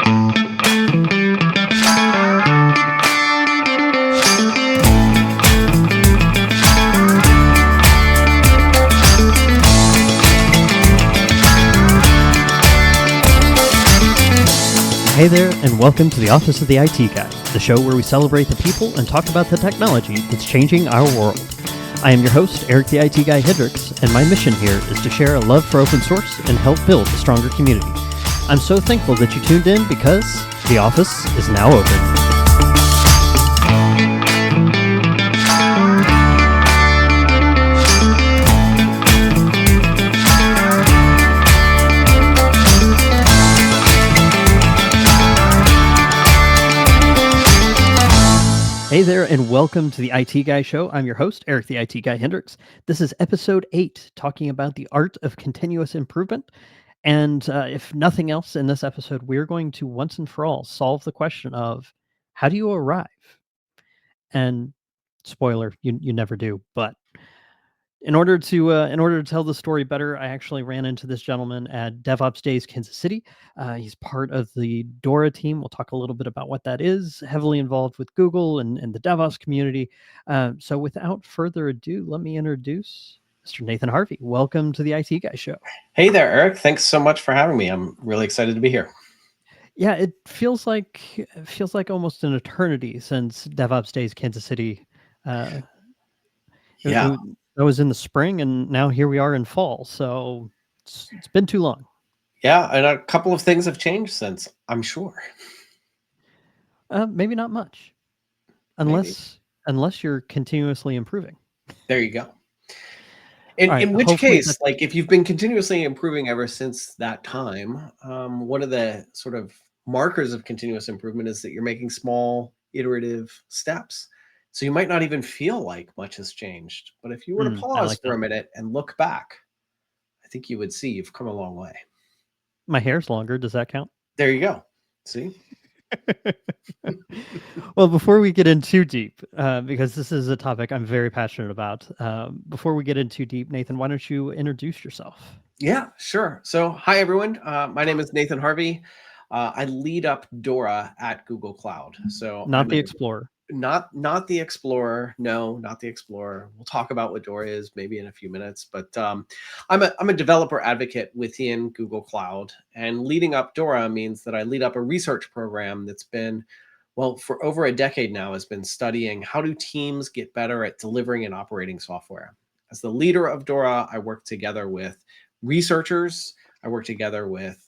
Hey there, and welcome to the Office of the IT Guy, the show where we celebrate the people and talk about the technology that's changing our world. I am your host, Eric the IT Guy Hendricks, and my mission here is to share a love for open source and help build a stronger community. I'm so thankful that you tuned in because the office is now open. Hey there, and welcome to the IT Guy Show. I'm your host, Eric the IT Guy Hendricks. This is episode 8, talking about the art of continuous improvement. And if nothing else in this episode, we're going to once and for all solve the question of how do you arrive? And spoiler, you never do. But in order to tell the story better, I actually ran into this gentleman at DevOps Days Kansas City. He's part of the DORA team. We'll talk a little bit about what that is. Heavily involved with Google and the DevOps community. So without further ado, let me introduce Mr. Nathen Harvey. Welcome to the IT Guy Show. Hey there, Eric. Thanks so much for having me. I'm really excited to be here. Yeah, it feels like almost an eternity since DevOps Days Kansas City. Yeah. That was in the spring, and now here we are in fall. So it's been too long. Yeah, and a couple of things have changed since, I'm sure. Maybe not much, unless you're continuously improving. There you go. Right, in which case, like if you've been continuously improving ever since that time, one of the sort of markers of continuous improvement is that you're making small iterative steps. So you might not even feel like much has changed. But if you were to pause for a minute and look back, I think you would see you've come a long way. My hair's longer. Does that count? There you go. See? Well, before we get in too deep, because this is a topic I'm very passionate about, before we get in too deep, Nathen, why don't you introduce yourself? Yeah, sure. So hi, everyone. My name is Nathen Harvey. I lead up DORA at Google Cloud. So not the Explorer. Not the Explorer. No, not the Explorer. We'll talk about what DORA is maybe in a few minutes. But I'm a developer advocate within Google Cloud, and leading up DORA means that I lead up a research program that's been, well, for over a decade now, has been studying how do teams get better at delivering and operating software. As the leader of DORA, I work together with researchers. I work together with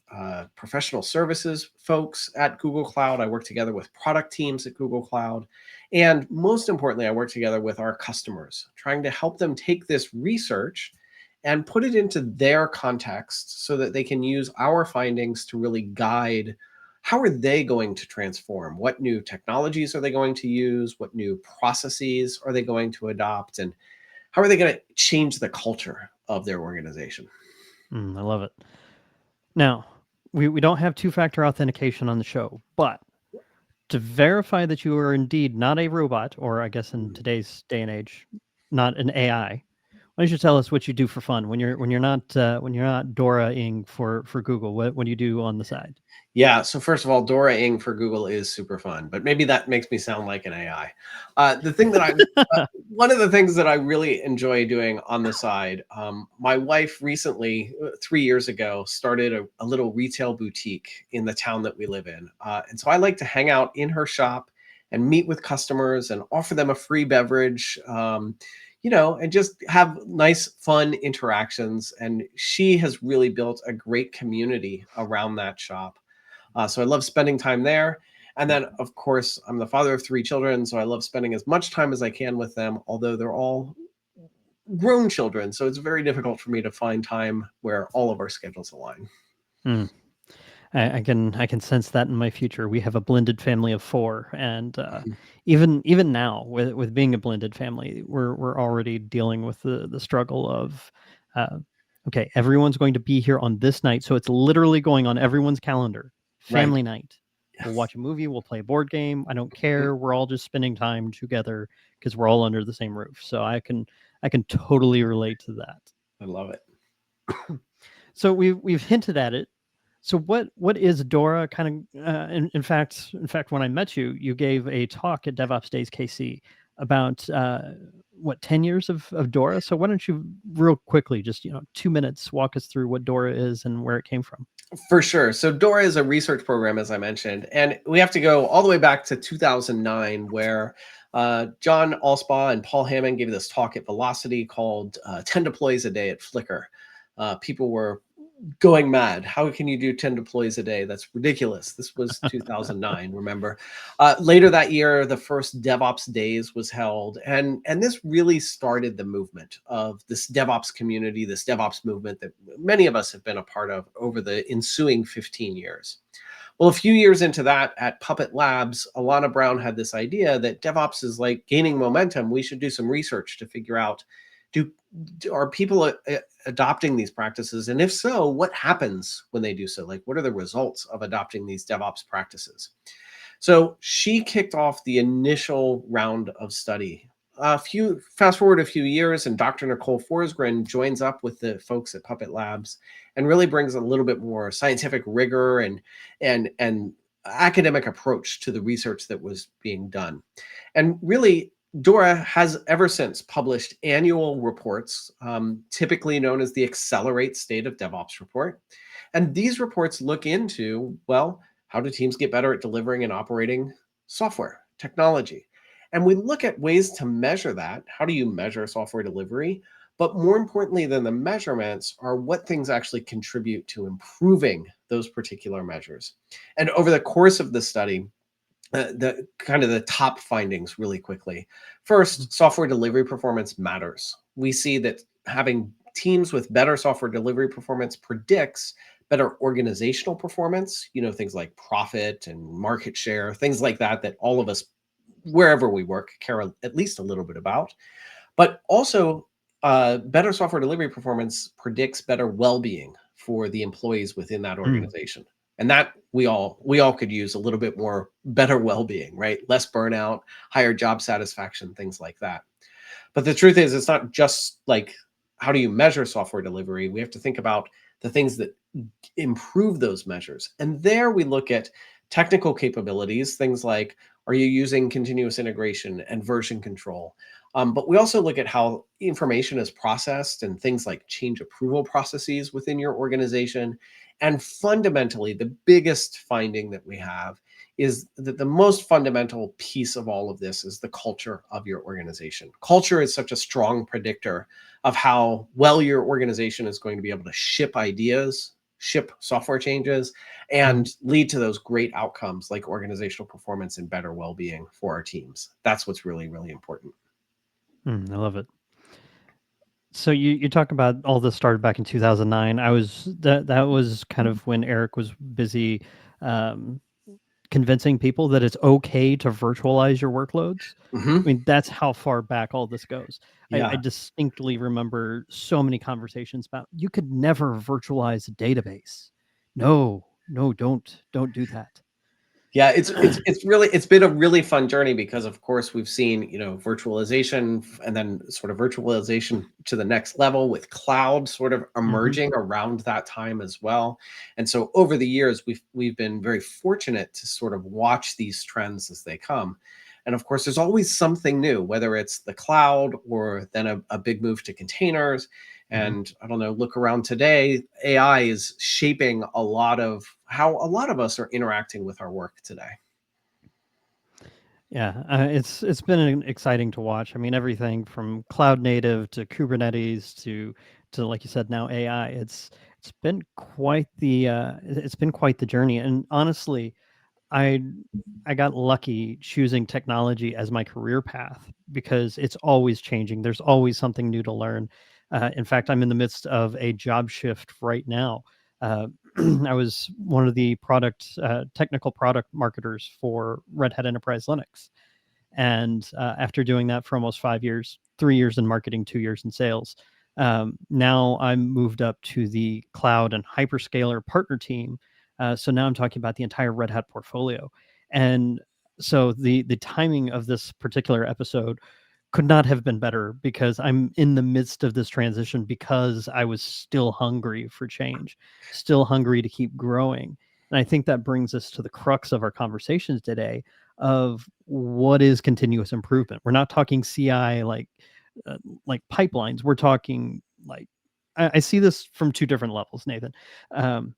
professional services folks at Google Cloud. I work together with product teams at Google Cloud. And most importantly, I work together with our customers, trying to help them take this research and put it into their context so that they can use our findings to really guide how are they going to transform? What new technologies are they going to use? What new processes are they going to adopt? And how are they going to change the culture of their organization? I love it. Now, we don't have two-factor authentication on the show, but to verify that you are indeed not a robot, or I guess in today's day and age, not an AI, why don't you tell us what you do for fun when you're not DORA-ing for Google? What do you do on the side? Yeah, so first of all, DORA-ing for Google is super fun, but maybe that makes me sound like an AI. The thing that one of the things that I really enjoy doing on the side, my wife recently, 3 years ago, started a little retail boutique in the town that we live in. And so I like to hang out in her shop and meet with customers and offer them a free beverage, and just have nice, fun interactions. And she has really built a great community around that shop. So I love spending time there. And then, of course, I'm the father of 3 children, so I love spending as much time as I can with them, although they're all grown children. So it's very difficult for me to find time where all of our schedules align. I can sense that in my future. We have a blended family of 4, and even now, with being a blended family, we're already dealing with the struggle of okay, everyone's going to be here on this night, so it's literally going on everyone's calendar. Family night. We'll watch a movie. We'll play a board game. I don't care. We're all just spending time together because we're all under the same roof. So I can totally relate to that. I love it. So we've hinted at it So what is DORA? Kind of, in fact, when I met you, you gave a talk at DevOps Days KC about what 10 years of DORA. So why don't you real quickly, just 2 minutes, walk us through what DORA is and where it came from? For sure. So DORA is a research program, as I mentioned, and we have to go all the way back to 2009, where John Allspaw and Paul Hammond gave this talk at Velocity called 10 deploys a day at Flickr. People were going mad. How can you do 10 deploys a day? That's ridiculous. This was 2009, remember? Later that year, the first DevOps Days was held, and this really started the movement of this DevOps community, this DevOps movement that many of us have been a part of over the ensuing 15 years. Well, a few years into that, at Puppet Labs, Alana Brown had this idea that DevOps is like gaining momentum. We should do some research to figure out, do are people adopting these practices? And if so, what happens when they do so? Like, what are the results of adopting these DevOps practices? So she kicked off the initial round of study. Fast forward a few years, and Dr. Nicole Forsgren joins up with the folks at Puppet Labs and really brings a little bit more scientific rigor and academic approach to the research that was being done. And really, DORA has ever since published annual reports, typically known as the Accelerate State of DevOps report. And these reports look into, well, how do teams get better at delivering and operating software, technology? And we look at ways to measure that. How do you measure software delivery? But more importantly than the measurements are what things actually contribute to improving those particular measures. And over the course of the study, the top findings really quickly. First, software delivery performance matters. We see that having teams with better software delivery performance predicts better organizational performance, things like profit and market share, things like that, that all of us, wherever we work, care at least a little bit about. But also, better software delivery performance predicts better well-being for the employees within that organization. And that we all could use a little bit more better well-being, right? Less burnout, higher job satisfaction, things like that. But the truth is, it's not just like, how do you measure software delivery? We have to think about the things that improve those measures. And there we look at technical capabilities, things like, are you using continuous integration and version control? But we also look at how information is processed and things like change approval processes within your organization. And fundamentally, the biggest finding that we have is that the most fundamental piece of all of this is the culture of your organization. Culture is such a strong predictor of how well your organization is going to be able to ship ideas, ship software changes, and lead to those great outcomes like organizational performance and better well-being for our teams. That's what's really, really important. I love it. So you talk about all this started back in 2009. That was kind of when Eric was busy convincing people that it's okay to virtualize your workloads. I mean, that's how far back all this goes. Yeah. I distinctly remember so many conversations about, you could never virtualize a database. No, don't do that. Yeah, it's been a really fun journey because of course we've seen, virtualization and then sort of virtualization to the next level with cloud sort of emerging around that time as well. And so over the years we've been very fortunate to sort of watch these trends as they come. And of course there's always something new, whether it's the cloud or then a big move to containers. And I don't know, look around today, AI is shaping a lot of how a lot of us are interacting with our work today. Yeah, it's been exciting to watch. I mean, everything from cloud native to Kubernetes to like you said, now AI. It's been quite the journey. And honestly, I I got lucky choosing technology as my career path because it's always changing. There's always something new to learn. In fact, I'm in the midst of a job shift right now. Uh, I was one of the technical product marketers for Red Hat Enterprise Linux. And after doing that for almost 5 years, 3 years in marketing, 2 years in sales, now I'm moved up to the cloud and hyperscaler partner team. So now I'm talking about the entire Red Hat portfolio. And so the timing of this particular episode could not have been better because I'm in the midst of this transition because I was still hungry for change, still hungry to keep growing. And I think that brings us to the crux of our conversations today of what is continuous improvement. We're not talking CI like pipelines. We're talking like I see this from two different levels, Nathen. Um,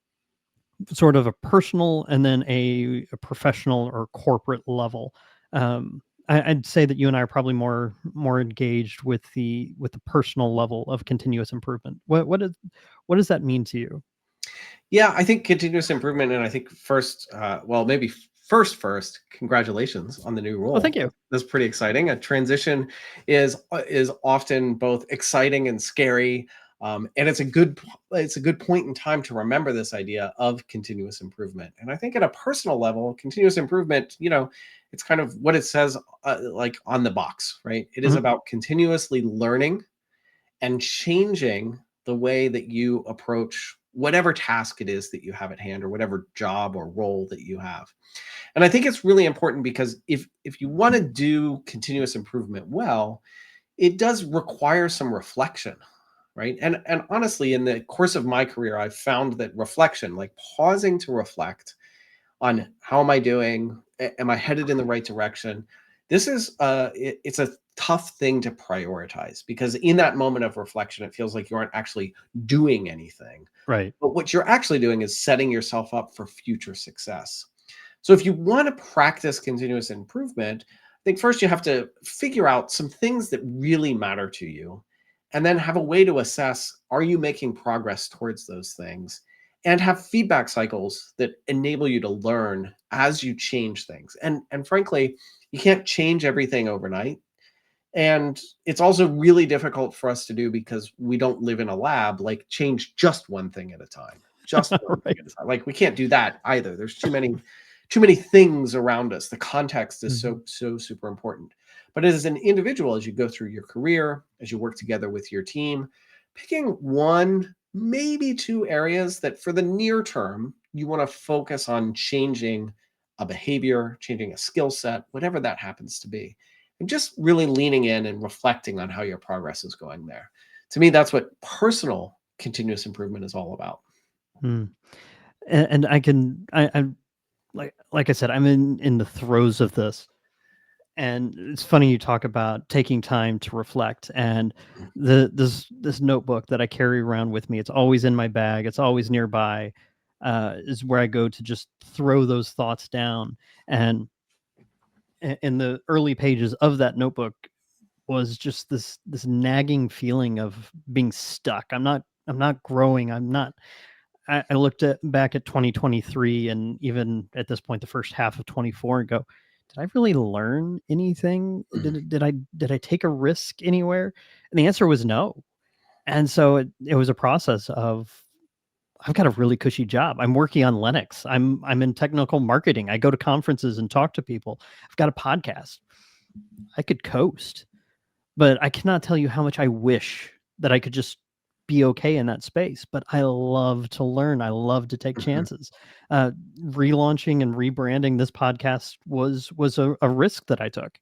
Sort of a personal and then a professional or corporate level. I'd say that you and I are probably more engaged with the personal level of continuous improvement. What does that mean to you? Yeah, I think continuous improvement, and I think first, well, maybe first, congratulations on the new Oh, role. thank you. That's pretty exciting. A transition is often both exciting and scary, and it's a good point in time to remember this idea of continuous improvement. And I think at a personal level, continuous improvement, it's kind of what it says, like on the box, right? It is Mhm. about continuously learning and changing the way that you approach whatever task it is that you have at hand or whatever job or role that you have. And I think it's really important because if you want to do continuous improvement well, it does require some reflection, right? And honestly, in the course of my career, I've found that reflection, like pausing to reflect on how am I doing? Am I headed in the right direction? This is it's a tough thing to prioritize because in that moment of reflection, it feels like you aren't actually doing anything. Right. But what you're actually doing is setting yourself up for future success. So if you want to practice continuous improvement, I think first you have to figure out some things that really matter to you and then have a way to assess, are you making progress towards those things? And have feedback cycles that enable you to learn as you change things. And frankly, you can't change everything overnight. And it's also really difficult for us to do because we don't live in a lab, like change just one thing at a time. Just one thing Right. at a time. Like we can't do that either. There's too many things around us. The context is Mhm. so super important. But as an individual, as you go through your career, as you work together with your team, picking one, maybe two areas that for the near term you want to focus on changing a behavior, changing a skill set, whatever that happens to be, and just really leaning in and reflecting on how your progress is going there. To me, that's what personal continuous improvement is all about. Mm. And I'm like I said, I'm in the throes of this. And it's funny you talk about taking time to reflect and this notebook that I carry around with me. It's always in my bag. It's always nearby. Is where I go to just throw those thoughts down. And in the early pages of that notebook was just this nagging feeling of being stuck. I'm not growing. I looked at back at 2023 and even at this point, the first half of 24 and go, did I really learn anything? Did I take a risk anywhere? And the answer was no. And so it was a process of I've got a really cushy job. I'm working on Linux. I'm in technical marketing. I go to conferences and talk to people. I've got a podcast. I could coast. But I cannot tell you how much I wish that I could just be okay in that space, but I love to learn. I love to take Mhm. chances. Uh, Relaunching and rebranding this podcast was a risk that I took,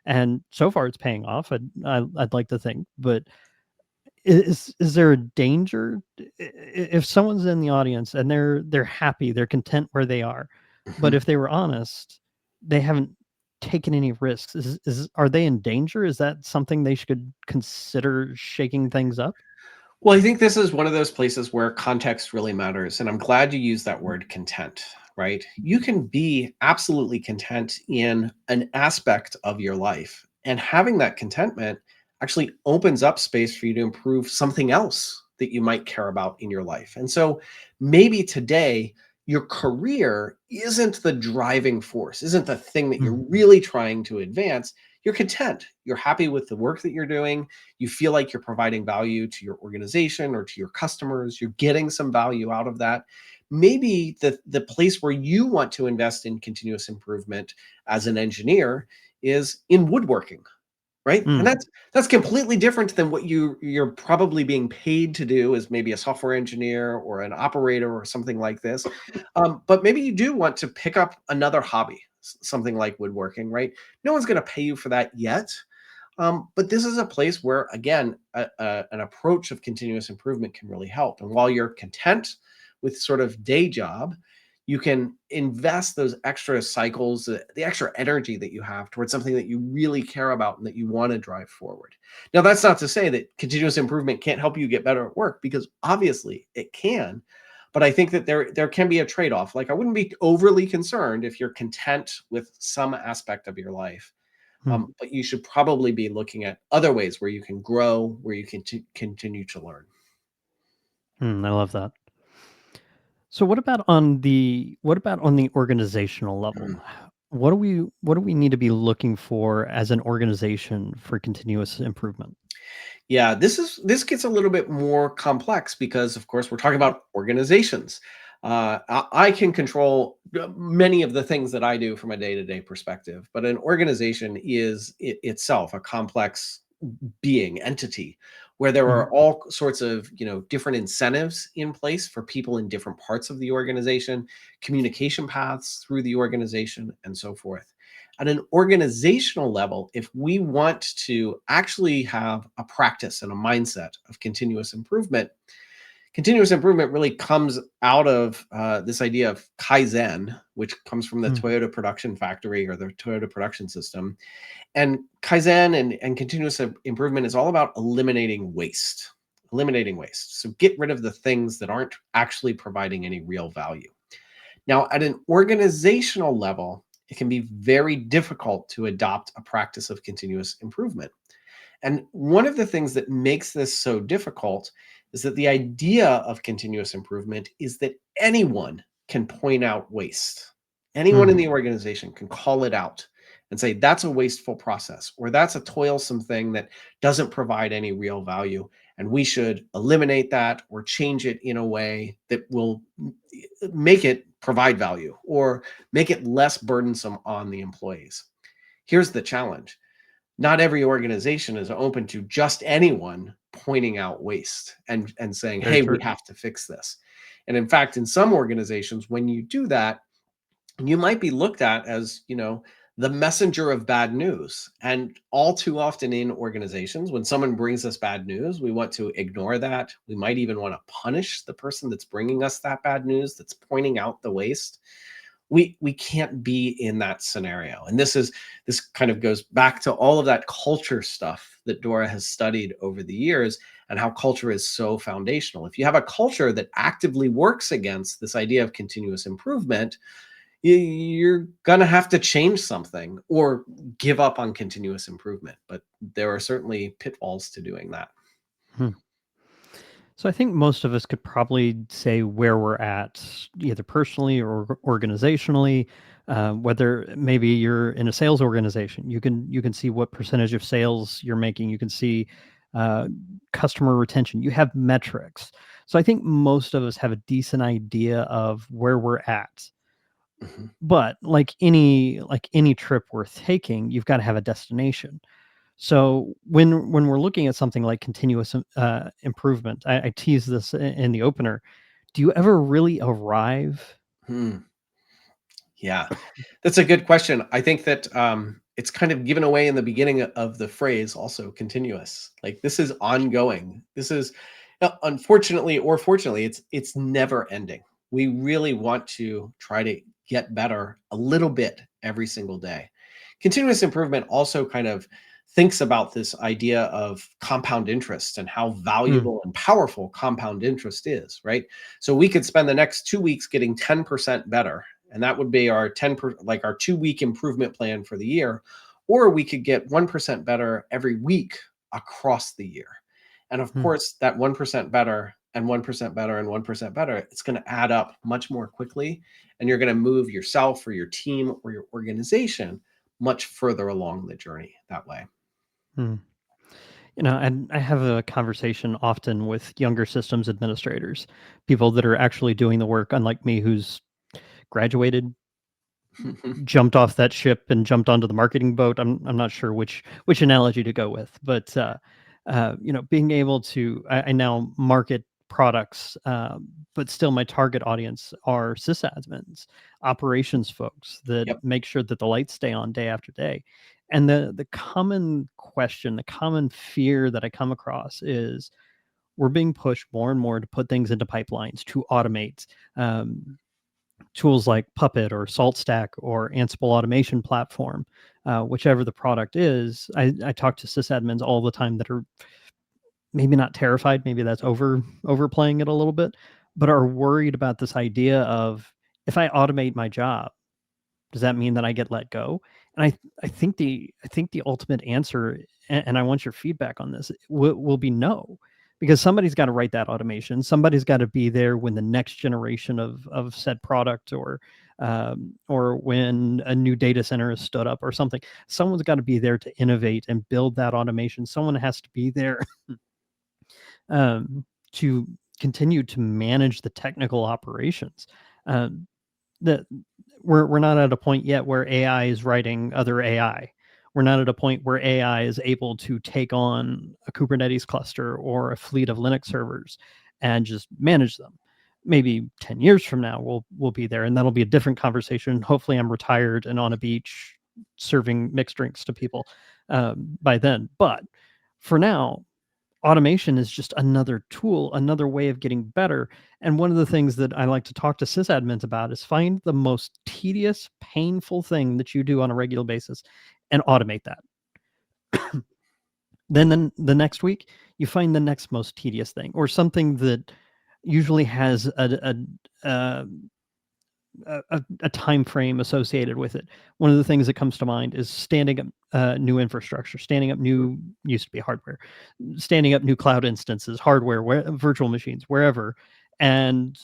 and so far it's paying off. I'd like to think, but is there a danger if someone's in the audience and they're happy, they're content where they are, but Mhm. if they were honest, they haven't taken any risks. Is Are they in danger? Is that something they should consider shaking things up? Well, I think this is one of those places where context really matters. And I'm glad you used that word content, right? You can be absolutely content in an aspect of your life. And having that contentment actually opens up space for you to improve something else that you might care about in your life. And so maybe today, your career isn't the driving force, isn't the thing that you're Mm, really trying to advance. You're content. You're happy with the work that you're doing. You feel like you're providing value to your organization or to your customers, you're getting some value out of that. Maybe the place where you want to invest in continuous improvement as an engineer is in woodworking, right? And mm, that's completely different than what you're probably being paid to do as maybe a software engineer or an operator or something like this. But maybe you do want to pick up another hobby, something like woodworking, right? No one's going to pay you for that yet, But this is a place where, again, an approach of continuous improvement can really help. And while you're content with sort of day job, you can invest those extra cycles, the extra energy that you have towards something that you really care about and that you want to drive forward. Now, that's not to say that continuous improvement can't help you get better at work, because obviously it can. But I think that there can be a trade-off. Like, I wouldn't be overly concerned if you're content with some aspect of your life. Hmm. But you should probably be looking at other ways where you can grow, where you can continue to learn. I love that. So what about on the organizational level? Mhm. What do we need to be looking for as an organization for continuous improvement? Yeah, this gets a little bit more complex because, of course, we're talking about organizations. I can control many of the things that I do from a day-to-day perspective, but an organization is itself a complex being entity where there Mhm. are all sorts of different incentives in place for people in different parts of the organization, communication paths through the organization, and so forth. At an organizational level, if we want to actually have a practice and a mindset of continuous improvement really comes out of this idea of Kaizen, which comes from the Mm. Toyota production factory or the Toyota production system. And Kaizen and continuous improvement is all about eliminating waste. Eliminating waste. So get rid of the things that aren't actually providing any real value. Now, at an organizational level, it can be very difficult to adopt a practice of continuous improvement. And one of the things that makes this so difficult is that the idea of continuous improvement is that anyone can point out waste. Anyone in Mhm. the organization can call it out and say, that's a wasteful process, or that's a toilsome thing that doesn't provide any real value. And we should eliminate that or change it in a way that will make it provide value or make it less burdensome on the employees. Here's the challenge: not every organization is open to just anyone pointing out waste and saying, Very hey, we true. have to fix this. And in fact, in some organizations, when you do that, you might be looked at as, the messenger of bad news. And all too often in organizations, when someone brings us bad news, we want to ignore that. We might even want to punish the person that's bringing us that bad news, that's pointing out the waste. We can't be in that scenario. And this kind of goes back to all of that culture stuff that Dora has studied over the years, and how culture is so foundational. If you have a culture that actively works against this idea of continuous improvement, you're gonna have to change something or give up on continuous improvement. But there are certainly pitfalls to doing that. Hmm. So I think most of us could probably say where we're at, either personally or organizationally. Whether maybe you're in a sales organization, you can see what percentage of sales you're making. You can see uh, customer retention. You have metrics. So I think most of us have a decent idea of where we're at. Mhm. But like any trip worth taking, you've got to have a destination. So when we're looking at something like continuous improvement, I tease this in the opener. Do you ever really arrive? Hmm. Yeah, that's a good question. I think that it's kind of given away in the beginning of the phrase, also continuous. Like, this is ongoing. This is, unfortunately or fortunately, it's never ending. We really want to try to get better a little bit every single day. Continuous improvement also kind of thinks about this idea of compound interest and how Mm, valuable and powerful compound interest is, right? So we could spend the next 2 weeks getting 10% better, and that would be our like our 2 week improvement plan for the year. Or we could get 1% better every week across the year. And of mm. course, that 1% better and 1% better and 1% better, it's going to add up much more quickly. And you're going to move yourself or your team or your organization much further along the journey that way. Mm. You know, and I have a conversation often with younger systems administrators, people that are actually doing the work, unlike me, who's graduated, jumped off that ship and jumped onto the marketing boat. I'm not sure which analogy to go with, but you know, being able to I now market products, but still my target audience are sysadmins, operations folks that Yep. make sure that the lights stay on day after day. And the common question, the common fear that I come across is we're being pushed more and more to put things into pipelines, to automate. Tools like Puppet or SaltStack or Ansible automation platform, whichever the product is. I talk to sysadmins all the time that are maybe not terrified, maybe that's overplaying it a little bit, but are worried about this idea of, if I automate my job, does that mean that I get let go? And I think the ultimate answer, and I want your feedback on this, will be no, because somebody's got to write that automation. Somebody's got to be there when the next generation of said product, or when a new data center is stood up or something. Someone's got to be there to innovate and build that automation. Someone has to be there to continue to manage the technical operations. Um, that we're not at a point yet where AI is writing other AI. We're not at a point where AI is able to take on a Kubernetes cluster or a fleet of Linux servers and just manage them. Maybe 10 years from now we'll be there, and that'll be a different conversation. Hopefully I'm retired and on a beach serving mixed drinks to people by then. But for now, automation is just another tool, another way of getting better. And one of the things that I like to talk to sysadmins about is find the most tedious, painful thing that you do on a regular basis and automate that. Then the next week, you find the next most tedious thing, or something that usually has a time frame associated with it. One of the things that comes to mind is standing up new infrastructure, standing up new, used to be hardware, standing up new cloud instances, hardware, virtual machines, wherever, and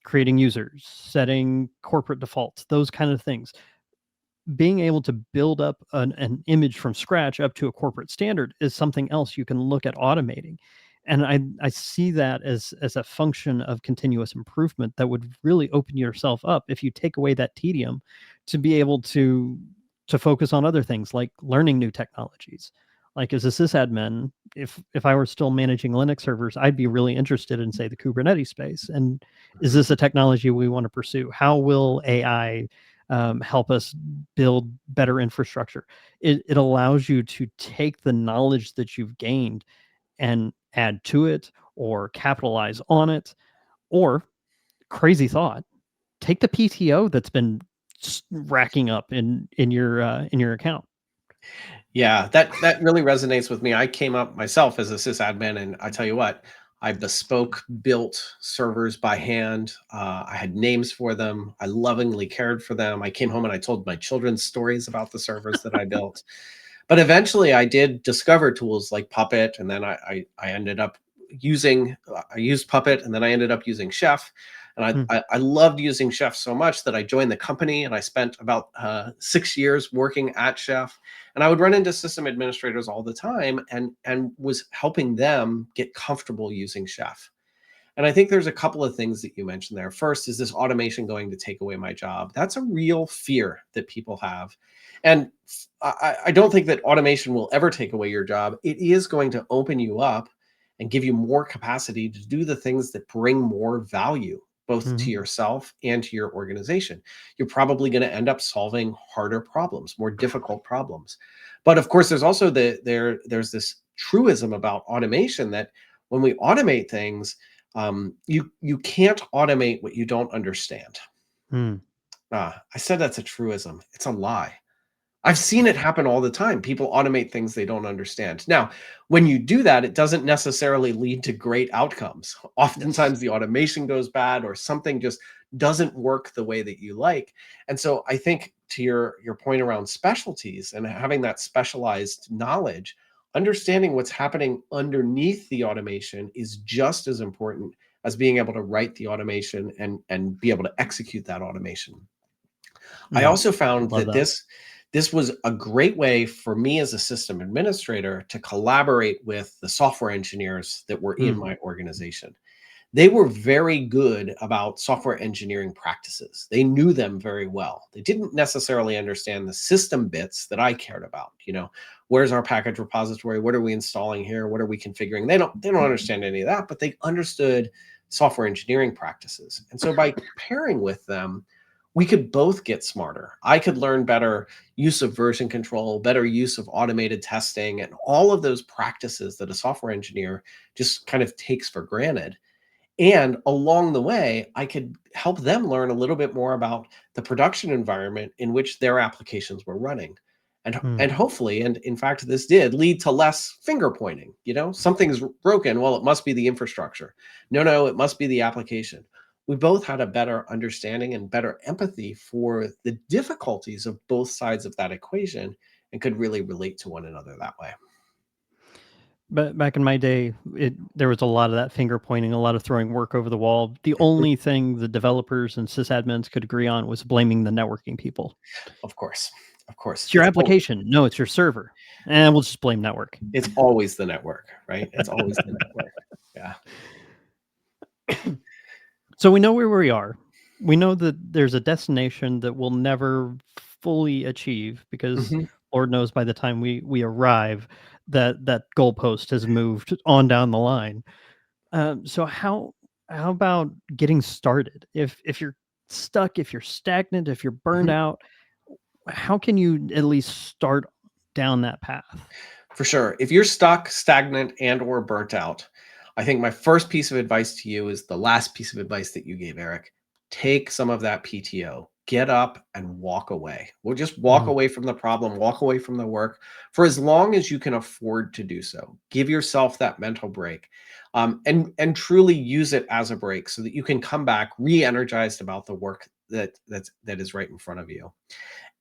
creating users, setting corporate defaults, those kind of things. Being able to build up an image from scratch up to a corporate standard is something else you can look at automating. And I see that as a function of continuous improvement that would really open yourself up, if you take away that tedium, to be able to focus on other things like learning new technologies. Like, as a sysadmin, if I were still managing Linux servers, I'd be really interested in, say, the Kubernetes space. And is this a technology we want to pursue? How will AI help us build better infrastructure? It allows you to take the knowledge that you've gained and add to it or capitalize on it. Or, crazy thought, take the PTO that's been racking up in your account. Yeah, that really resonates with me. I came up myself as a sysadmin, and I tell you what, I bespoke built servers by hand. I had names for them. I lovingly cared for them. I came home and I told my children stories about the servers that I built. But eventually, I did discover tools like Puppet, and then I ended up using I used Puppet, and then I ended up using Chef. And I loved using Chef so much that I joined the company, and I spent about 6 years working at Chef. And I would run into system administrators all the time, and was helping them get comfortable using Chef. And I think there's a couple of things that you mentioned there. First, is this automation going to take away my job? That's a real fear that people have. And I don't think that automation will ever take away your job. It is going to open you up and give you more capacity to do the things that bring more value, both to Mhm. yourself and to your organization. You're probably going to end up solving harder problems, more difficult problems. But of course, there's also there's this truism about automation that when we automate things, you can't automate what you don't understand. Mm. I said that's a truism. It's a lie. I've seen it happen all the time. People automate things they don't understand. Now, when you do that, it doesn't necessarily lead to great outcomes. Yes. Oftentimes the automation goes bad, or something just doesn't work the way that you like. And so I think, to your point around specialties and having that specialized knowledge, understanding what's happening underneath the automation is just as important as being able to write the automation and be able to execute that automation. I Mm. also found Love that that. this was a great way for me as a system administrator to collaborate with the software engineers that were in Mm. my organization. They were very good about software engineering practices. They knew them very well. They didn't necessarily understand the system bits that I cared about. Where's our package repository? What are we installing here? What are we configuring? They don't understand any of that, but they understood software engineering practices. And so by pairing with them, we could both get smarter. I could learn better use of version control, better use of automated testing, and all of those practices that a software engineer just kind of takes for granted. And along the way, I could help them learn a little bit more about the production environment in which their applications were running. And Mhm. hopefully, and in fact, this did lead to less finger pointing. Something's broken. Well, it must be the infrastructure. No, it must be the application. We both had a better understanding and better empathy for the difficulties of both sides of that equation and could really relate to one another that way. But back in my day, there was a lot of that finger pointing, a lot of throwing work over the wall. The only thing the developers and sysadmins could agree on was blaming the networking people. Of course. Of course. It's your application. No, it's your server. And we'll just blame network. It's always the network, right? It's always the network. Yeah. So we know where we are. We know that there's a destination that we'll never fully achieve because Mhm. Lord knows by the time we arrive, that goalpost has moved on down the line. So how about getting started? If you're stuck, if you're stagnant, if you're burned Mhm. out, how can you at least start down that path? For sure. If you're stuck, stagnant, and or burnt out, I think my first piece of advice to you is the last piece of advice that you gave, Eric. Take some of that PTO. Get up and walk away. We'll just walk Mhm. away from the problem, walk away from the work for as long as you can afford to do so. Give yourself that mental break, and truly use it as a break so that you can come back re-energized about the work that is right in front of you.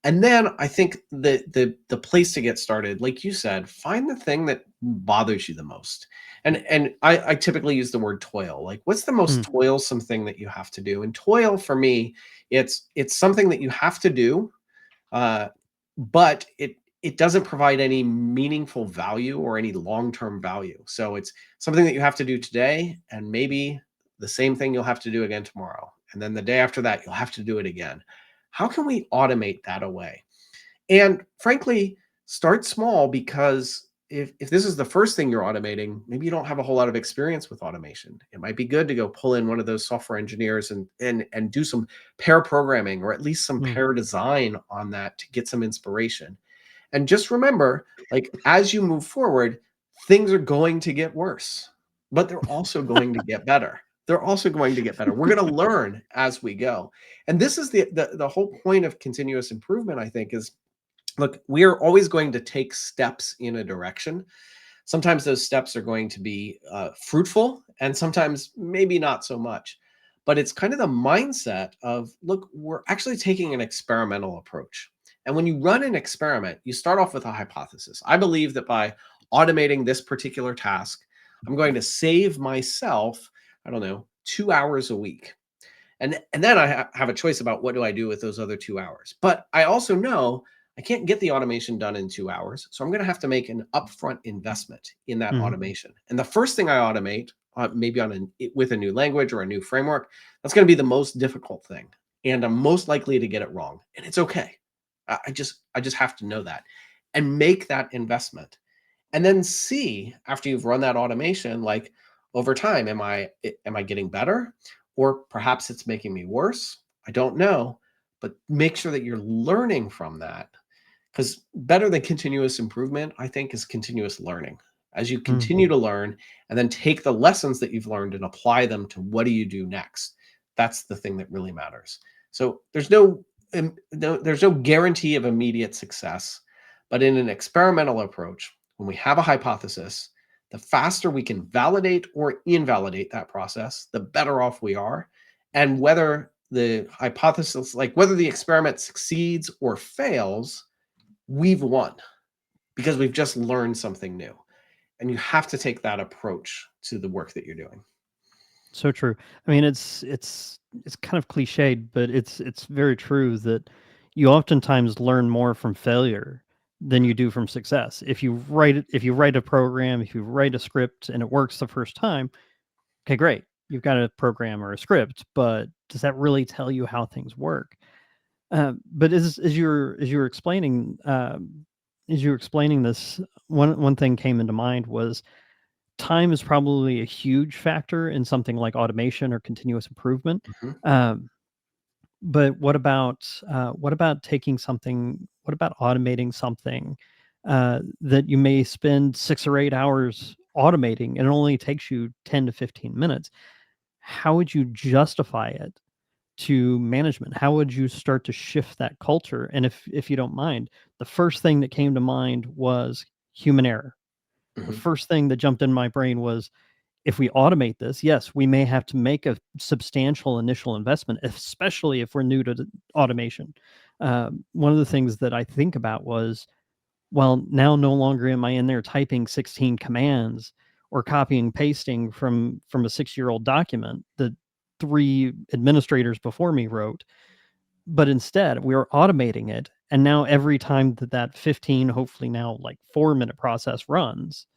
And then I think the place to get started, like you said, find the thing that bothers you the most. And I typically use the word toil. Like, what's the most Mm, toilsome thing that you have to do? And toil for me, it's something that you have to do, uh, but it doesn't provide any meaningful value or any long-term value. So it's something that you have to do today, and maybe the same thing you'll have to do again tomorrow. And then the day after that, you'll have to do it again. How can we automate that away? And frankly, start small, because if this is the first thing you're automating, maybe you don't have a whole lot of experience with automation. It might be good to go pull in one of those software engineers and do some pair programming, or at least some mm, pair design on that to get some inspiration. And just remember, like, as you move forward, things are going to get worse, but they're also going to get better. They're also going to get better. We're going to learn as we go. And this is the whole point of continuous improvement, I think, is, look, we are always going to take steps in a direction. Sometimes those steps are going to be fruitful, and sometimes maybe not so much. But it's kind of the mindset of, look, we're actually taking an experimental approach. And when you run an experiment, you start off with a hypothesis. I believe that by automating this particular task, I'm going to save myself, I don't know, 2 hours a week. And then I have a choice about what do I do with those other 2 hours. But I also know I can't get the automation done in 2 hours. So I'm going to have to make an upfront investment in that mhm, automation. And the first thing I automate, maybe with a new language or a new framework, that's going to be the most difficult thing. And I'm most likely to get it wrong. And it's okay. I just have to know that and make that investment. And then see, after you've run that automation, like, over time, am I getting better, or perhaps it's making me worse? I don't know, but make sure that you're learning from that, because better than continuous improvement, I think, is continuous learning. As you continue mhm. to learn and then take the lessons that you've learned and apply them to what do you do next, that's the thing that really matters. So there's no guarantee of immediate success, but in an experimental approach, when we have a hypothesis, the faster we can validate or invalidate that process, the better off we are. And whether the hypothesis, like whether the experiment succeeds or fails, we've won, because we've just learned something new. And you have to take that approach to the work that you're doing. So true. I mean, it's kind of cliched, but it's very true that you oftentimes learn more from failure than you do from success. If you write a program, if you write a script and it works the first time, okay, great. You've got a program or a script, but does that really tell you how things work? But as you were explaining this, one thing came into mind was time is probably a huge factor in something like automation or continuous improvement. Mhm. Um, But what about taking something? What about automating something that you may spend 6 or 8 hours automating, and it only takes you 10 to 15 minutes? How would you justify it to management? How would you start to shift that culture? And if you don't mind, the first thing that came to mind was human error. The Mhm. first thing that jumped in my brain was, if we automate this, yes, we may have to make a substantial initial investment, especially if we're new to automation. One of the things that I think about was, well, now no longer am I in there typing 16 commands or copying pasting from a 6-year-old document that 3 administrators before me wrote, but instead we're automating it. And now every time that 15, hopefully now like 4-minute process runs,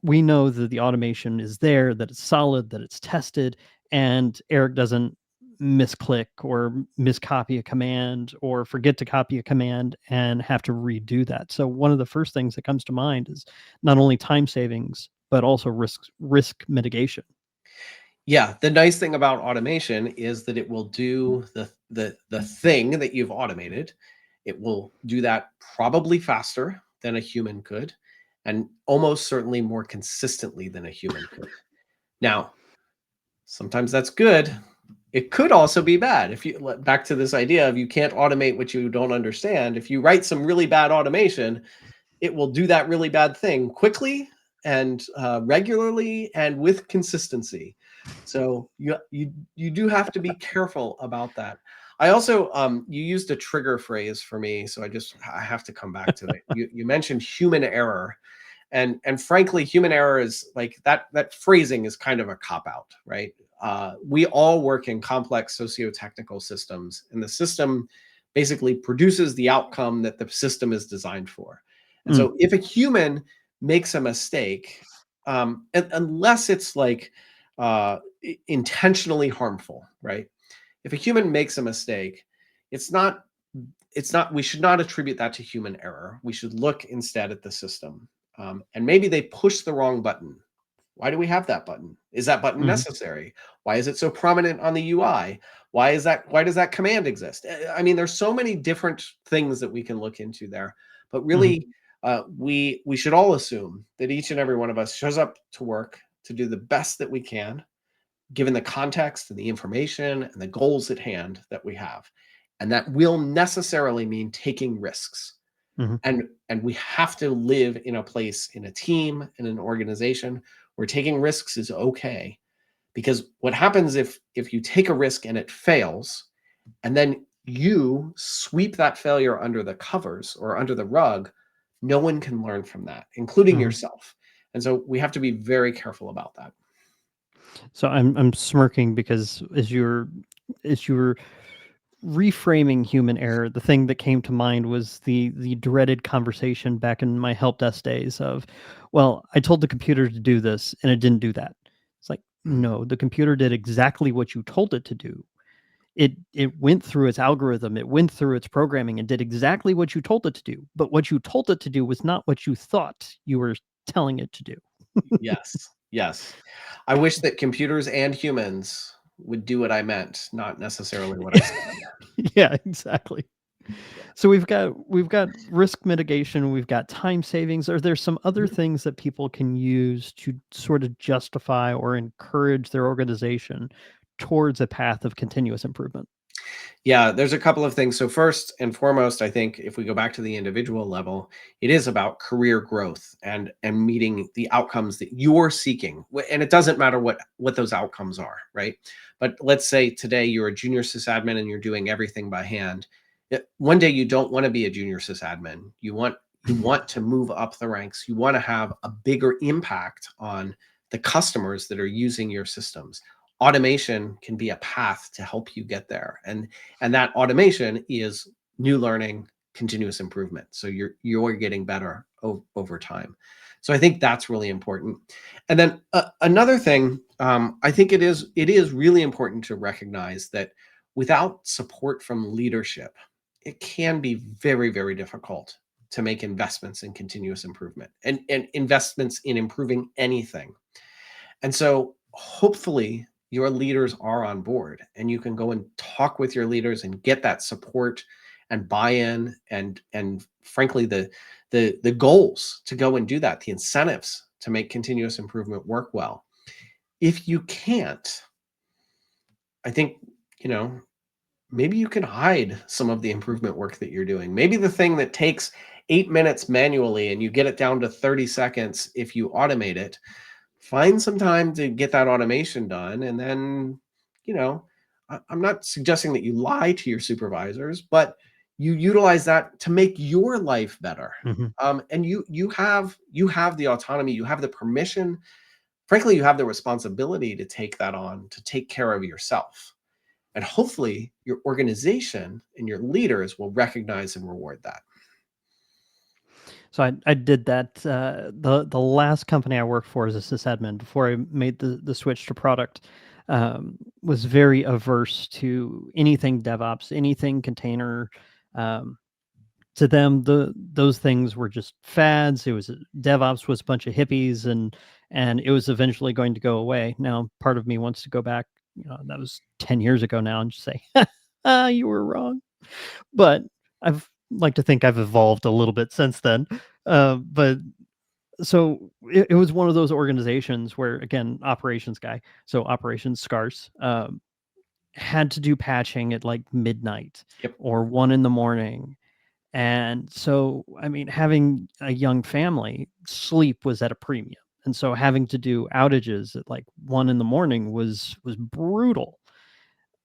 we know that the automation is there, that it's solid, that it's tested, and Eric doesn't misclick or miscopy a command or forget to copy a command and have to redo that. So one of the first things that comes to mind is not only time savings, but also risk mitigation. Yeah, the nice thing about automation is that it will do the thing that you've automated. It will do that probably faster than a human could, and almost certainly more consistently than a human could. Now, sometimes that's good. It could also be bad. If you back to this idea of you can't automate what you don't understand. If you write some really bad automation, it will do that really bad thing quickly and regularly and with consistency. So you do have to be careful about that. I also you used a trigger phrase for me, so I have to come back to it. You mentioned human error, and frankly, human error is like that phrasing is kind of a cop out, right? We all work in complex socio-technical systems, and the system basically produces the outcome that the system is designed for. And Mm, so if a human makes a mistake, unless it's like intentionally harmful, right? If a human makes a mistake, it's not we should not attribute that to human error. We should look instead at the system. And maybe they push the wrong button. Why do we have that button? Is that button mhm, necessary? Why is it so prominent on the UI? Why does that command exist? I mean, there's so many different things that we can look into there. But mhm, really, we should all assume that each and every one of us shows up to work to do the best that we can, given the context and the information and the goals at hand that we have. And that will necessarily mean taking risks. mhm, And we have to live in a place, in a team, in an organization where taking risks is okay. Because what happens if you take a risk and it fails, and then you sweep that failure under the covers or under the rug, no one can learn from that, including mhm. yourself. And so we have to be very careful about that. So I'm smirking because as you were reframing human error, the thing that came to mind was the dreaded conversation back in my help desk days of, well, I told the computer to do this and it didn't do that. It's like, Mhm. no, the computer did exactly what you told it to do. It went through its algorithm, it went through its programming and did exactly what you told it to do. But what you told it to do was not what you thought you were telling it to do. Yes. Yes. I wish that computers and humans would do what I meant, not necessarily what I said. Yeah, exactly. So we've got risk mitigation, we've got time savings. Are there some other Mhm. things that people can use to sort of justify or encourage their organization towards a path of continuous improvement? Yeah, there's a couple of things. So first and foremost, I think if we go back to the individual level, it is about career growth and meeting the outcomes that you're seeking. And it doesn't matter what those outcomes are, right? But let's say today you're a junior sysadmin and you're doing everything by hand. One day you don't want to be a junior sysadmin. You want to move up the ranks. You want to have a bigger impact on the customers that are using your systems. Automation can be a path to help you get there. And that automation is new learning, continuous improvement. So you're getting better over time. So I think that's really important. And then another thing, I think it is really important to recognize that without support from leadership, it can be very, very difficult to make investments in continuous improvement and investments in improving anything. And so hopefully your leaders are on board, and you can go and talk with your leaders and get that support and buy-in, and frankly the goals to go and do that, the incentives to make continuous improvement work well. If you can't, I think, maybe you can hide some of the improvement work that you're doing. Maybe the thing that takes 8 minutes manually and you get it down to 30 seconds if you automate it, find some time to get that automation done. And then, I'm not suggesting that you lie to your supervisors, but you utilize that to make your life better. Mhm. And you have the autonomy, you have the permission, frankly, you have the responsibility to take that on, to take care of yourself. And hopefully your organization and your leaders will recognize and reward that. So I did that. The last company I worked for as a sysadmin before I made the switch to product, was very averse to anything DevOps, anything container. Um, to them, those things were just fads. It was DevOps was a bunch of hippies, and it was eventually going to go away. Now, part of me wants to go back. That was 10 years ago now, and just say, you were wrong. But I've like to think I've evolved a little bit since then. But so it was one of those organizations where, again, operations guy, so operations scarce, had to do patching at like midnight Yep. or 1 in the morning. And so, I mean, having a young family, sleep was at a premium. And so having to do outages at like 1 in the morning was brutal.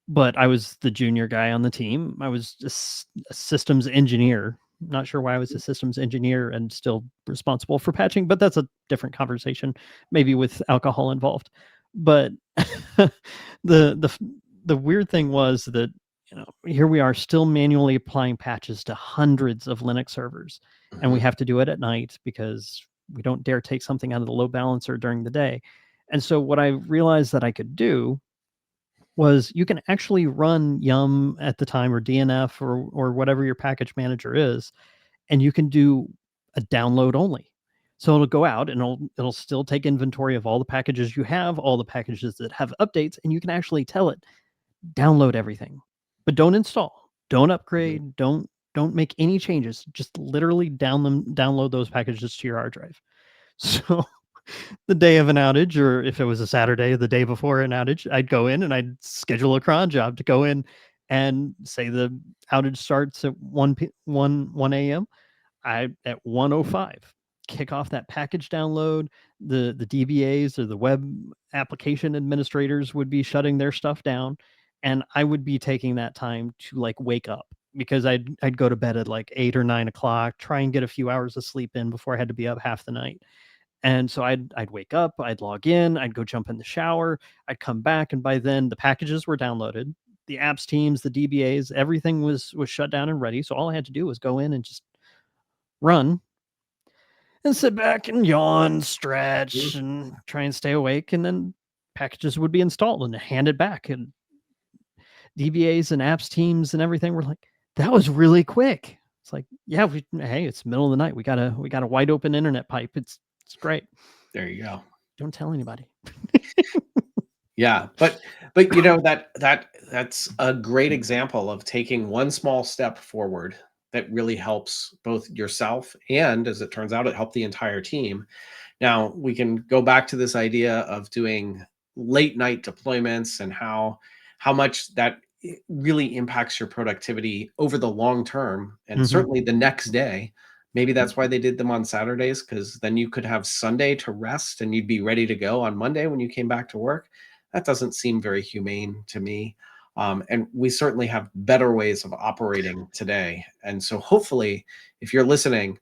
But I was the junior guy on the team. I was just a systems engineer. Not sure why I was a systems engineer and still responsible for patching, but that's a different conversation, maybe with alcohol involved. But the the weird thing was that here we are still manually applying patches to hundreds of Linux servers, and we Mhm. have to do it at night because we don't dare take something out of the load balancer during the day. And so what I realized that I could do was you can actually run Yum at the time, or DNF, or whatever your package manager is, and you can do a download only. So it'll go out and it'll still take inventory of all the packages you have, all the packages that have updates, and you can actually tell it download everything. But don't install, don't Mhm. upgrade, don't make any changes. Just literally download those packages to your hard drive. So the day of an outage, or if it was a Saturday, the day before an outage, I'd go in and I'd schedule a cron job to go in and say the outage starts at 1 a.m. I at 1:05 kick off that package download. The DBAs, or the web application administrators, would be shutting their stuff down, and I would be taking that time to like wake up, because I'd go to bed at like 8 or 9 o'clock, try and get a few hours of sleep in before I had to be up half the night. And so I'd wake up, I'd log in, I'd go jump in the shower, I'd come back, and by then the packages were downloaded, the apps teams, the DBAs, everything was shut down and ready. So all I had to do was go in and just run and sit back and yawn, stretch, Mhm. and try and stay awake, and then packages would be installed and handed back. And DBAs and apps teams and everything were like, "That was really quick." It's like, yeah, hey, it's middle of the night. We got a wide open internet pipe. It's great. There you go. Don't tell anybody. Yeah, but that's a great example of taking one small step forward that really helps both yourself, and as it turns out, it helped the entire team. Now, we can go back to this idea of doing late night deployments and how much that really impacts your productivity over the long term, and Mhm. certainly the next day. Maybe that's why they did them on Saturdays, because then you could have Sunday to rest and you'd be ready to go on Monday when you came back to work. That doesn't seem very humane to me. And we certainly have better ways of operating today. And so hopefully, if you're listening,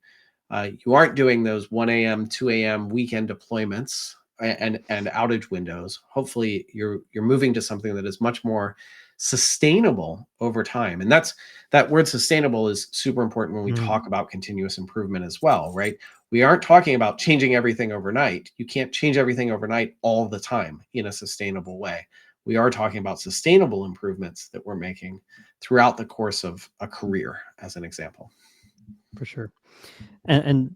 you aren't doing those 1 a.m., 2 a.m. weekend deployments and outage windows. Hopefully, you're moving to something that is much more sustainable over time. And that word sustainable is super important when we Mm. talk about continuous improvement as well, right? We aren't talking about changing everything overnight. You can't change everything overnight all the time in a sustainable way. We are talking about sustainable improvements that we're making throughout the course of a career, as an example. For sure. And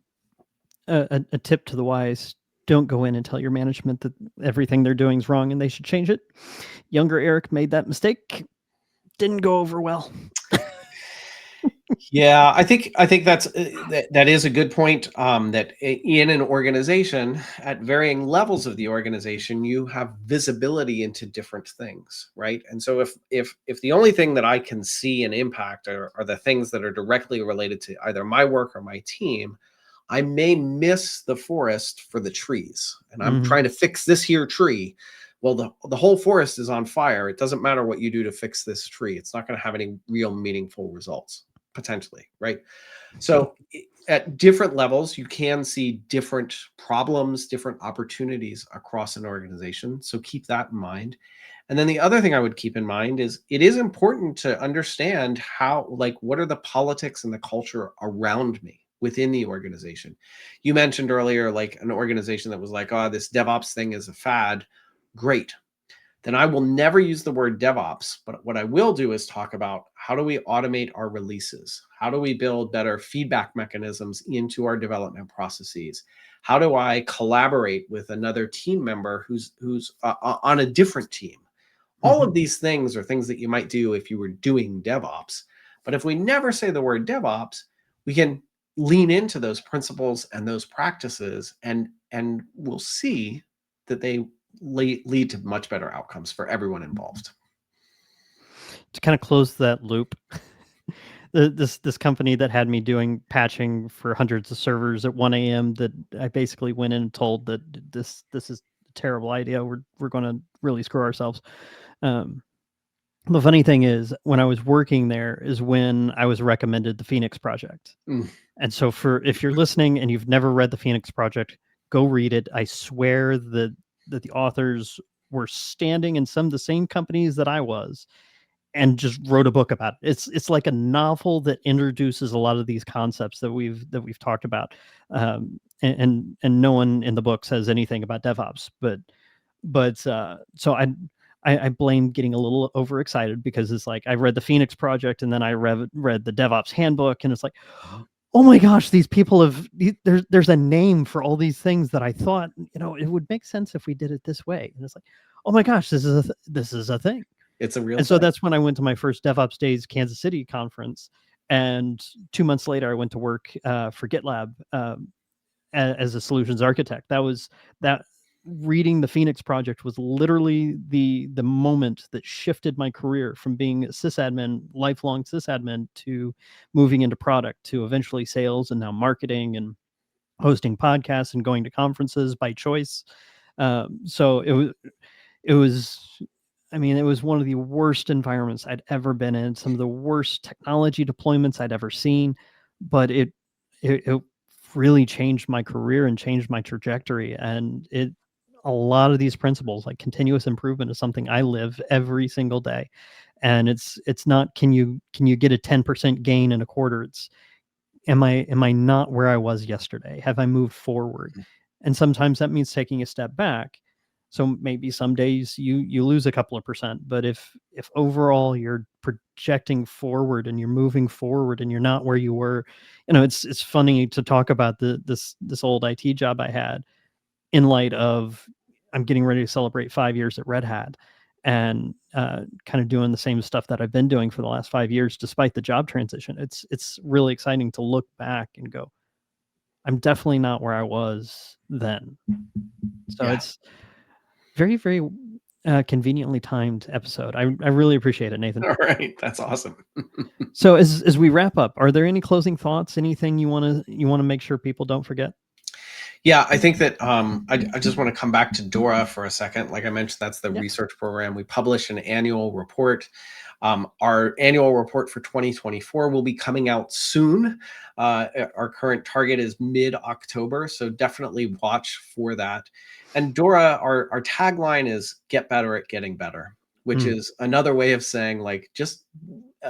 a tip to the wise: don't go in and tell your management that everything they're doing is wrong and they should change it. Younger Eric made that mistake. Didn't go over well. Yeah, I think that is a good point. That in an organization, at varying levels of the organization, you have visibility into different things, right? And so if the only thing that I can see and impact are the things that are directly related to either my work or my team, I may miss the forest for the trees, and I'm Mhm. trying to fix this here tree. Well, the whole forest is on fire. It doesn't matter what you do to fix this tree. It's not going to have any real meaningful results potentially, right? So at different levels, you can see different problems, different opportunities across an organization. So keep that in mind. And then the other thing I would keep in mind is it is important to understand how, like, what are the politics and the culture around me within the organization. You mentioned earlier, like an organization that was like, oh, this DevOps thing is a fad. Great. Then I will never use the word DevOps. But what I will do is talk about how do we automate our releases? How do we build better feedback mechanisms into our development processes? How do I collaborate with another team member who's on a different team? All Mhm. of these things are things that you might do if you were doing DevOps. But if we never say the word DevOps, we can lean into those principles and those practices, and we'll see that they lead to much better outcomes for everyone involved. To kind of close that loop, this company that had me doing patching for hundreds of servers at 1 a.m. that I basically went in and told that this is a terrible idea. We're going to really screw ourselves. Um, the funny thing is, when I was working there, is when I was recommended the Phoenix Project. Mm. And so, for if you're listening and you've never read the Phoenix Project, go read it. I swear that the authors were standing in some of the same companies that I was and just wrote a book about it. It's like a novel that introduces a lot of these concepts that we've talked about, and no one in the book says anything about DevOps, but so I blame getting a little overexcited because it's like I read the Phoenix Project and then I read the DevOps Handbook, and it's like, oh my gosh, these people there's a name for all these things that I thought, it would make sense if we did it this way, and it's like, oh my gosh, this is a thing. It's a real And so thing. that's when I went to my first DevOps Days Kansas City conference. And 2 months later, I went to work for GitLab as a solutions architect. That reading the Phoenix Project was literally the moment that shifted my career from being a sysadmin, lifelong sysadmin, to moving into product, to eventually sales, and now marketing and hosting podcasts and going to conferences by choice. So it was I mean, it was one of the worst environments I'd ever been in, some of the worst technology deployments I'd ever seen, but it really changed my career and changed my trajectory. And a lot of these principles, like continuous improvement, is something I live every single day. And it's not, can you get a 10% gain in a quarter? It's, am I not where I was yesterday? Have I moved forward? And sometimes that means taking a step back. So maybe some days you lose a couple of percent, but if overall you're projecting forward and you're moving forward and you're not where you were, it's funny to talk about this old IT job I had in light of, I'm getting ready to celebrate 5 years at Red Hat, and kind of doing the same stuff that I've been doing for the last 5 years, despite the job transition. It's really exciting to look back and go, I'm definitely not where I was then. So Yeah. it's very, very conveniently timed episode. I really appreciate it, Nathan. All right. That's awesome. So as we wrap up, are there any closing thoughts? Anything you want to make sure people don't forget? Yeah, I think that I just want to come back to DORA for a second. Like I mentioned, that's the Yeah. research program. We publish an annual report. Our annual report for 2024 will be coming out soon. Our current target is mid-October, so definitely watch for that. And DORA, our tagline is "Get better at getting better," which Mm. is another way of saying, like, just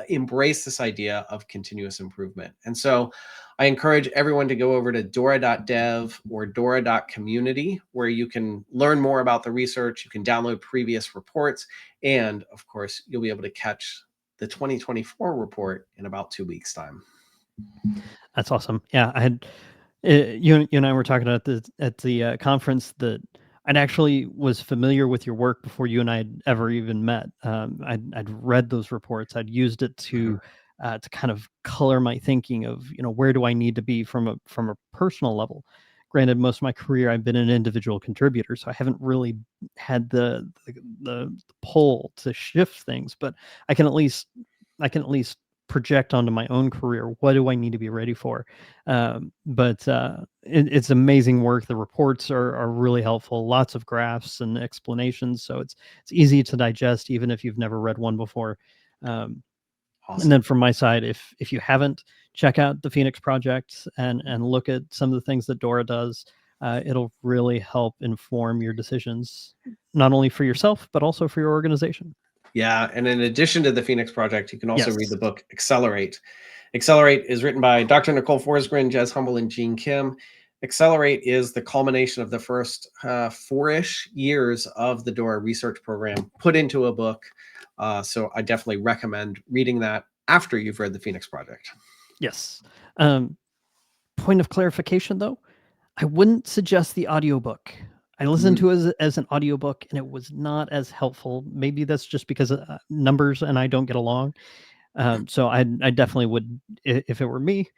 embrace this idea of continuous improvement. And so I encourage everyone to go over to dora.dev or dora.community, where you can learn more about the research. You can download previous reports. And of course, you'll be able to catch the 2024 report in about 2 weeks' time. That's awesome. Yeah, I had You and I were talking at the conference that I'd actually was familiar with your work before you and I had ever even met. I'd read those reports. I'd used it to kind of color my thinking of, where do I need to be from a personal level. Granted, most of my career I've been an individual contributor, so I haven't really had the pull to shift things, but I can at least I can at least project onto my own career. What do I need to be ready for? But it's amazing work. The reports are really helpful. Lots of graphs and explanations, so it's easy to digest, even if you've never read one before. Um, and Awesome. then from my side, if you haven't, check out the Phoenix Project and look at some of the things that DORA does. It'll really help inform your decisions, not only for yourself but also for your organization. Yeah, and in addition to the Phoenix Project, you can also read Yes. the book Accelerate. Accelerate is written by Dr. Nicole Forsgren, Jez Humble, and Gene Kim. Accelerate is the culmination of the first 4-ish years of the DORA research program put into a book. So I definitely recommend reading that after you've read the Phoenix Project. Yes. Point of clarification, though, I wouldn't suggest the audiobook. I listened Mm. to it as an audiobook, and it was not as helpful. Maybe that's just because numbers and I don't get along. So I definitely would, if it were me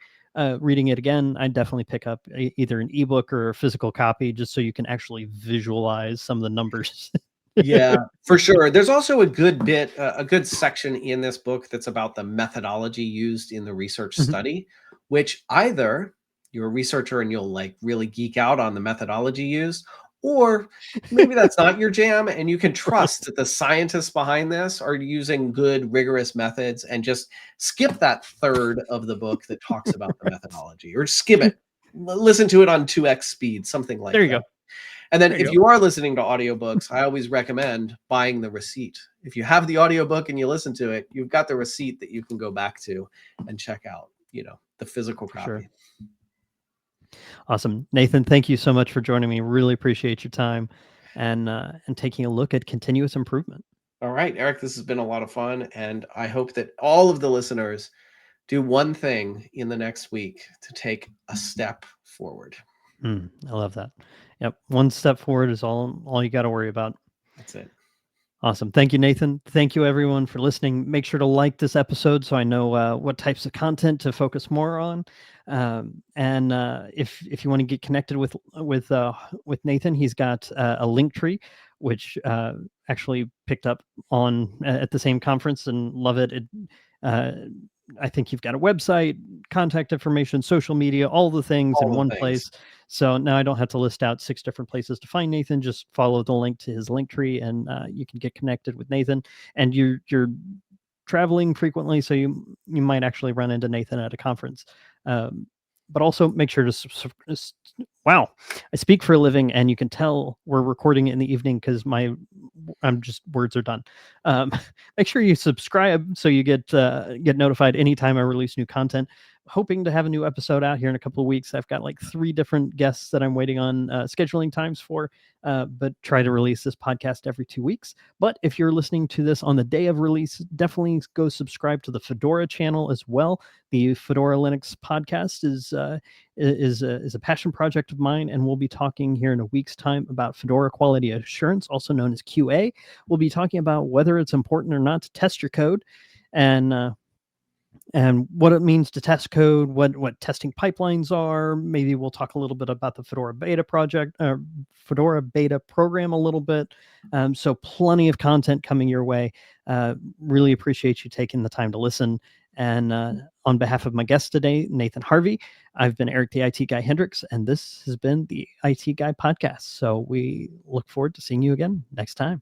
reading it again, I'd definitely pick up either an ebook or a physical copy, just so you can actually visualize some of the numbers. Yeah, for sure. There's also a good bit, a good section in this book that's about the methodology used in the research Mhm. study, which either you're a researcher and you'll like really geek out on the methodology used, or maybe that's not your jam and you can trust that the scientists behind this are using good, rigorous methods and just skip that third of the book that talks about the methodology or skim it. Listen to it on 2x speed, something There like you that. go. And then There you if go. you are listening to audiobooks, I always recommend buying the receipt. If you have the audiobook and you listen to it, you've got the receipt that you can go back to and check out, the physical For sure. copy. Awesome. Nathan, thank you so much for joining me. Really appreciate your time and taking a look at continuous improvement. All right, Eric, this has been a lot of fun. And I hope that all of the listeners do one thing in the next week to take a step forward. I love that. Yep. One step forward is all you got to worry about. That's it. Awesome. Thank you, Nathan. Thank you, everyone, for listening. Make sure to like this episode so I know what types of content to focus more on. And if you want to get connected with Nathan, he's got a link tree, which actually picked up on at the same conference and love it. Uh, I think you've got a website, contact information, social media, all the things in All the one things. place. So now I don't have to list out 6 different places to find Nathan. Just follow the link to his link tree, and you can get connected with Nathan. And you're traveling frequently, so you might actually run into Nathan at a conference. Um, but also make sure to wow, I speak for a living, and you can tell we're recording it in the evening because I'm just words are done. Um, make sure you subscribe so you get notified anytime I release new content. Hoping to have a new episode out here in a couple of weeks. I've got like 3 different guests that I'm waiting on scheduling times for, but try to release this podcast every 2 weeks. But if you're listening to this on the day of release, definitely go subscribe to the Fedora channel as well. The Fedora Linux podcast is a passion project of mine, and we'll be talking here in a week's time about Fedora quality assurance, also known as QA. We'll be talking about whether it's important or not to test your code, and and what it means to test code, what testing pipelines are. Maybe we'll talk a little bit about the Fedora beta project, Fedora beta program a little bit. So plenty of content coming your way. Really appreciate you taking the time to listen. And on behalf of my guest today, Nathen Harvey, I've been Eric the IT Guy Hendricks, and this has been the IT Guy Podcast. So we look forward to seeing you again next time.